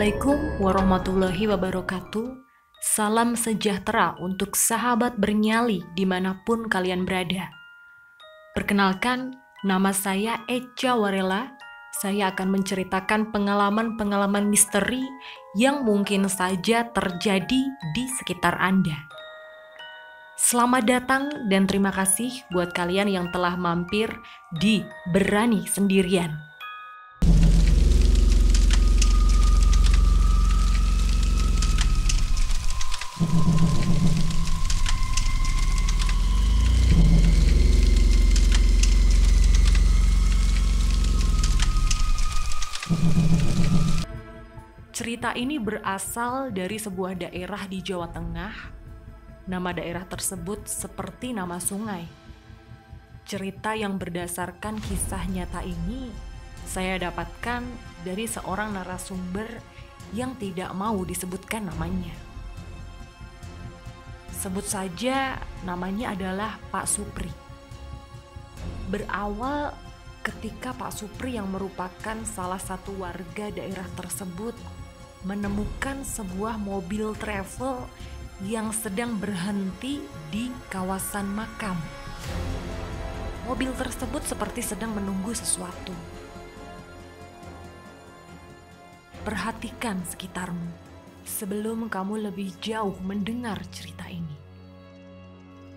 Assalamualaikum warahmatullahi wabarakatuh. Salam sejahtera untuk sahabat bernyali dimanapun kalian berada. Perkenalkan, nama saya Echa Warela. Saya akan menceritakan pengalaman-pengalaman misteri yang mungkin saja terjadi di sekitar Anda. Selamat datang dan terima kasih buat kalian yang telah mampir di Berani Sendirian. Cerita ini berasal dari sebuah daerah di Jawa Tengah. Nama daerah tersebut seperti nama sungai. Cerita yang berdasarkan kisah nyata ini saya dapatkan dari seorang narasumber yang tidak mau disebutkan namanya. Sebut saja namanya adalah Pak Supri. Berawal ketika Pak Supri yang merupakan salah satu warga daerah tersebut menemukan sebuah mobil travel yang sedang berhenti di kawasan makam. Mobil tersebut seperti sedang menunggu sesuatu. Perhatikan sekitarmu sebelum kamu lebih jauh mendengar cerita ini.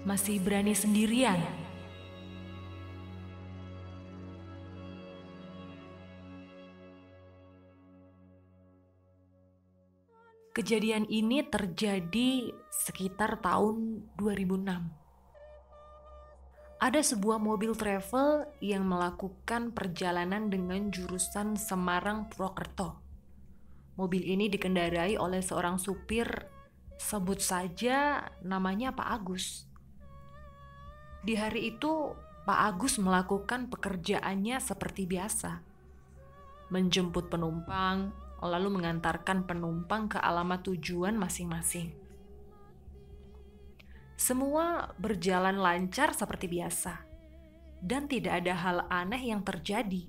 Masih berani sendirian? Kejadian ini terjadi sekitar tahun 2006. Ada sebuah mobil travel yang melakukan perjalanan dengan jurusan Semarang-Purwokerto. Mobil ini dikendarai oleh seorang supir, sebut saja namanya Pak Agus. Di hari itu, Pak Agus melakukan pekerjaannya seperti biasa. Menjemput penumpang, lalu mengantarkan penumpang ke alamat tujuan masing-masing. Semua berjalan lancar seperti biasa, dan tidak ada hal aneh yang terjadi.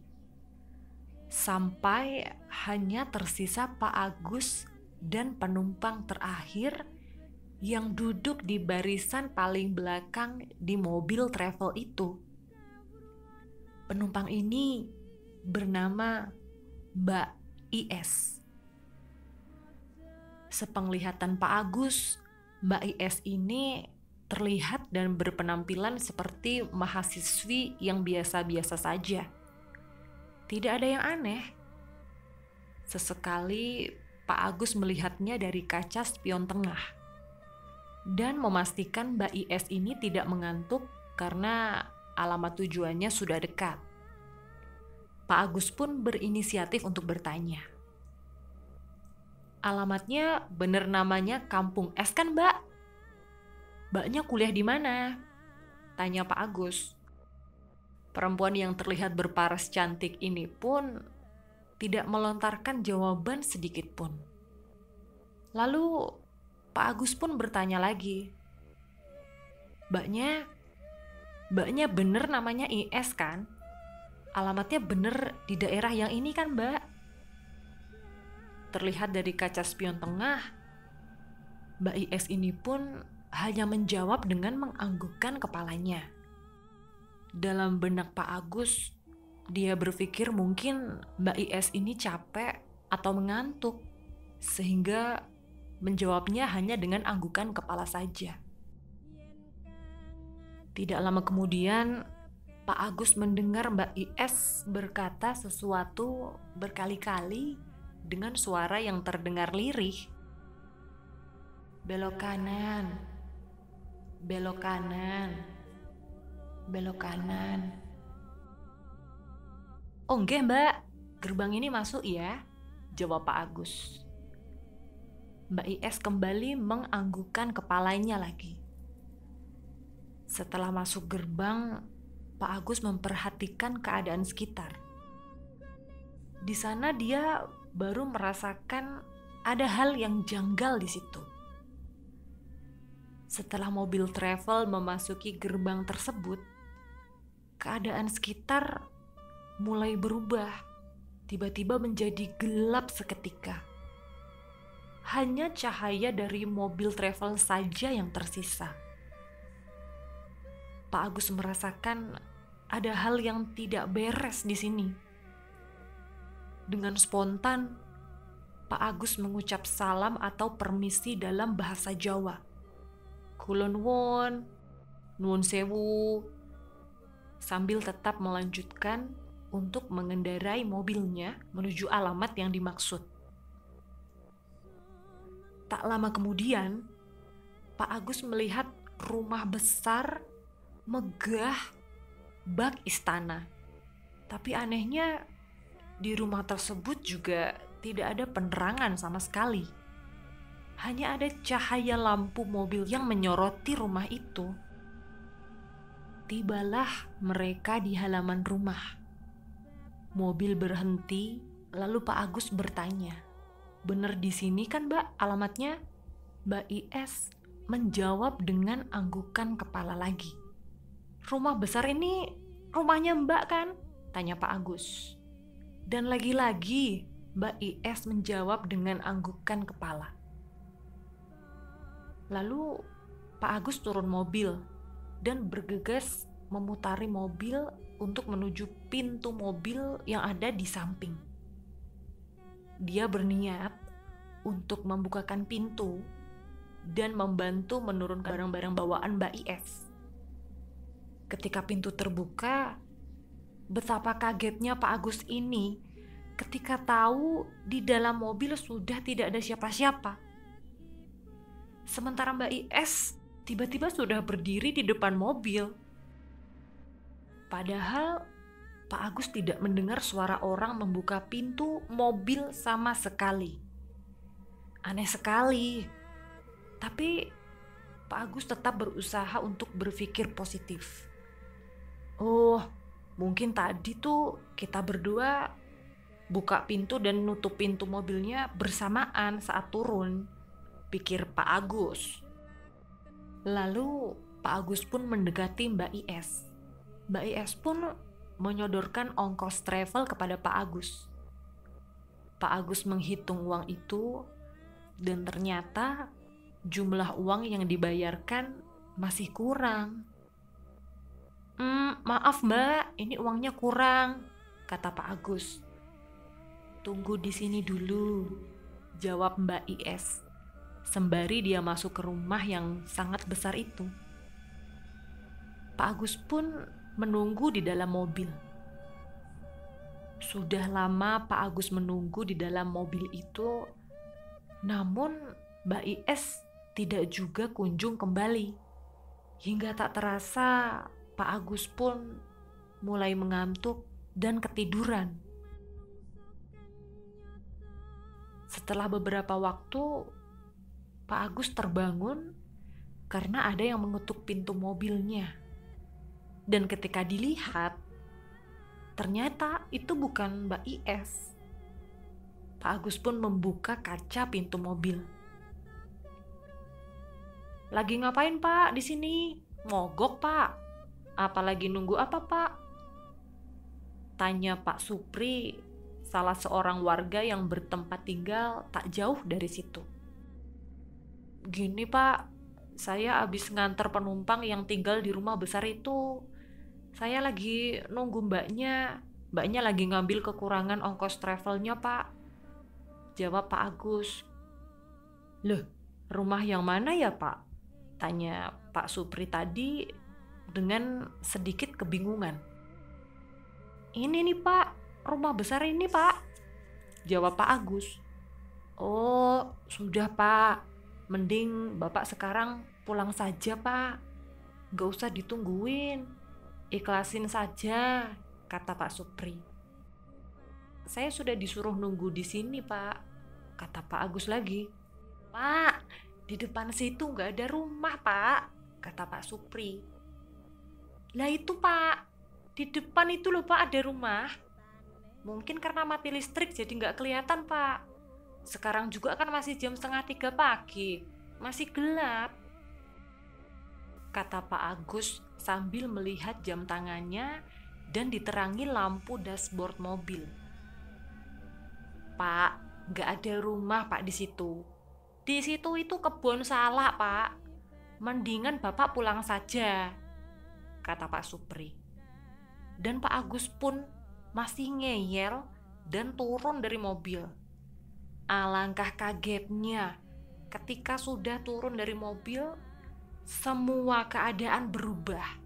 Sampai hanya tersisa Pak Agus dan penumpang terakhir yang duduk di barisan paling belakang di mobil travel itu. Penumpang ini bernama Mbak IS. Sepenglihatan Pak Agus, Mbak IS ini terlihat dan berpenampilan seperti mahasiswi yang biasa-biasa saja. Tidak ada yang aneh. Sesekali Pak Agus melihatnya dari kaca spion tengah dan memastikan Mbak IS ini tidak mengantuk karena alamat tujuannya sudah dekat. Pak Agus pun berinisiatif untuk bertanya. Alamatnya bener namanya Kampung Es kan, Mbak? Mbaknya kuliah di mana? Tanya Pak Agus. Perempuan yang terlihat berparas cantik ini pun tidak melontarkan jawaban sedikit pun. Lalu Pak Agus pun bertanya lagi. Mbaknya bener namanya IS kan? Alamatnya bener di daerah yang ini kan, Mbak? Terlihat dari kaca spion tengah, Mbak IS ini pun hanya menjawab dengan menganggukkan kepalanya. Dalam benak Pak Agus, dia berpikir mungkin Mbak IS ini capek atau mengantuk, sehingga menjawabnya hanya dengan anggukan kepala saja. Tidak lama kemudian, Pak Agus mendengar Mbak IS berkata sesuatu berkali-kali dengan suara yang terdengar lirih. Belok kanan, belok kanan, belok kanan. Oh nggih Mbak, gerbang ini masuk ya, jawab Pak Agus. Mbak IS kembali menganggukkan kepalanya lagi. Setelah masuk gerbang, Pak Agus memperhatikan keadaan sekitar. Di sana dia baru merasakan ada hal yang janggal di situ. Setelah mobil travel memasuki gerbang tersebut, keadaan sekitar mulai berubah, tiba-tiba menjadi gelap seketika. hanya cahaya dari mobil travel saja yang tersisa. Pak Agus merasakan ada hal yang tidak beres di sini. Dengan spontan, Pak Agus mengucap salam atau permisi dalam bahasa Jawa. Kulon won, nuwun sewu, sambil tetap melanjutkan untuk mengendarai mobilnya menuju alamat yang dimaksud. Tak lama kemudian, Pak Agus melihat rumah besar, megah, bak istana. Tapi anehnya, di rumah tersebut juga tidak ada penerangan sama sekali. Hanya ada cahaya lampu mobil yang menyoroti rumah itu. Tibalah mereka di halaman rumah. Mobil berhenti, lalu Pak Agus bertanya, "Bener di sini kan, Mbak, alamatnya?" Mbak IS menjawab dengan anggukan kepala lagi. "Rumah besar ini rumahnya Mbak kan?" tanya Pak Agus. Dan lagi-lagi Mbak IS menjawab dengan anggukan kepala. Lalu Pak Agus turun mobil dan bergegas memutari mobil untuk menuju pintu mobil yang ada di samping. Dia berniat untuk membukakan pintu dan membantu menurunkan barang-barang bawaan Mbak IS. Ketika pintu terbuka, betapa kagetnya Pak Agus ini ketika tahu di dalam mobil sudah tidak ada siapa-siapa. Sementara Mbak IS tiba-tiba sudah berdiri di depan mobil. Padahal Pak Agus tidak mendengar suara orang membuka pintu mobil sama sekali. Aneh sekali. Tapi Pak Agus tetap berusaha untuk berpikir positif. Oh, mungkin tadi tuh kita berdua buka pintu dan nutup pintu mobilnya bersamaan saat turun, pikir Pak Agus. Lalu Pak Agus pun mendekati Mbak IS. Mbak IS pun menyodorkan ongkos travel kepada Pak Agus. Pak Agus menghitung uang itu dan ternyata jumlah uang yang dibayarkan masih kurang. Maaf Mbak, ini uangnya kurang, kata Pak Agus. Tunggu di sini dulu, jawab Mbak IS, sembari dia masuk ke rumah yang sangat besar itu. Pak Agus pun menunggu di dalam mobil. Sudah lama Pak Agus menunggu di dalam mobil itu, namun Mbak IS tidak juga kunjung kembali. Hingga tak terasa Pak Agus pun mulai mengantuk dan ketiduran. Setelah beberapa waktu, Pak Agus terbangun karena ada yang mengetuk pintu mobilnya. Dan ketika dilihat, ternyata itu bukan Mbak IS. Pak Agus pun membuka kaca pintu mobil. Lagi ngapain Pak di sini? Mogok Pak? Apalagi nunggu apa Pak? Tanya Pak Supri, salah seorang warga yang bertempat tinggal tak jauh dari situ. Gini Pak, saya habis nganter penumpang yang tinggal di rumah besar itu. Saya lagi nunggu mbaknya lagi ngambil kekurangan ongkos travelnya Pak, jawab Pak Agus. Loh, rumah yang mana ya Pak? Tanya Pak Supri tadi dengan sedikit kebingungan. Ini nih Pak, rumah besar ini Pak, jawab Pak Agus. Oh, sudah Pak, mending Bapak sekarang pulang saja Pak, gak usah ditungguin. Ikhlasin saja, kata Pak Supri. Saya sudah disuruh nunggu di sini, Pak, kata Pak Agus lagi. Pak, di depan situ nggak ada rumah, Pak, kata Pak Supri. Lah itu, Pak, di depan itu loh, Pak, ada rumah. Mungkin karena mati listrik jadi nggak kelihatan, Pak. Sekarang juga kan masih jam 2:30 pagi, masih gelap, kata Pak Agus sambil melihat jam tangannya dan diterangi lampu dashboard mobil. Pak, nggak ada rumah Pak di situ. Di situ itu kebun salak, Pak. Mendingan Bapak pulang saja, kata Pak Supri. Dan Pak Agus pun masih ngeyel dan turun dari mobil. Alangkah kagetnya ketika sudah turun dari mobil, semua keadaan berubah.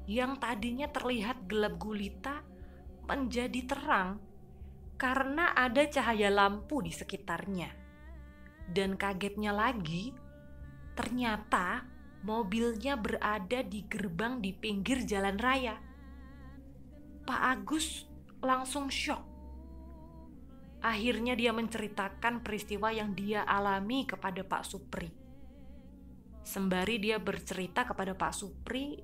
Yang tadinya terlihat gelap gulita menjadi terang karena ada cahaya lampu di sekitarnya. Dan kagetnya lagi, ternyata mobilnya berada di gerbang di pinggir jalan raya. Pak Agus langsung syok. Akhirnya dia menceritakan peristiwa yang dia alami kepada Pak Supri. Sembari dia bercerita kepada Pak Supri,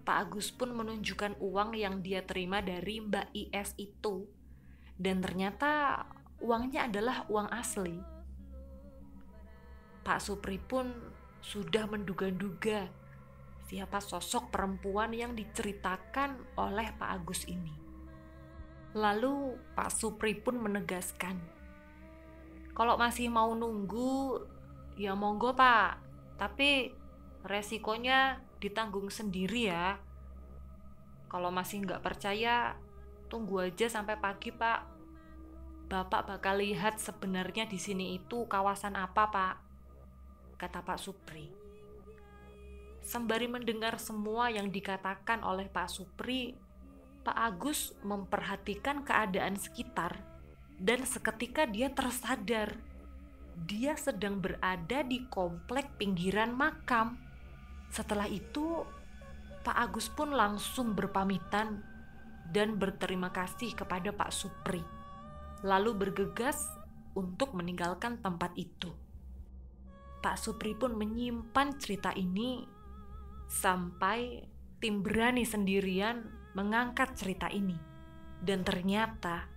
Pak Agus pun menunjukkan uang yang dia terima dari Mbak IS itu. Dan ternyata uangnya adalah uang asli. Pak Supri pun sudah menduga-duga siapa sosok perempuan yang diceritakan oleh Pak Agus ini. Lalu Pak Supri pun menegaskan, kalau masih mau nunggu, ya monggo Pak, tapi resikonya ditanggung sendiri ya. Kalau masih nggak percaya, tunggu aja sampai pagi Pak. Bapak bakal lihat sebenarnya di sini itu kawasan apa Pak, kata Pak Supri. Sembari mendengar semua yang dikatakan oleh Pak Supri, Pak Agus memperhatikan keadaan sekitar dan seketika dia tersadar dia sedang berada di komplek pinggiran makam. Setelah itu, Pak Agus pun langsung berpamitan dan berterima kasih kepada Pak Supri, lalu bergegas untuk meninggalkan tempat itu. Pak Supri pun menyimpan cerita ini sampai tim berani sendirian mengangkat cerita ini. Dan ternyata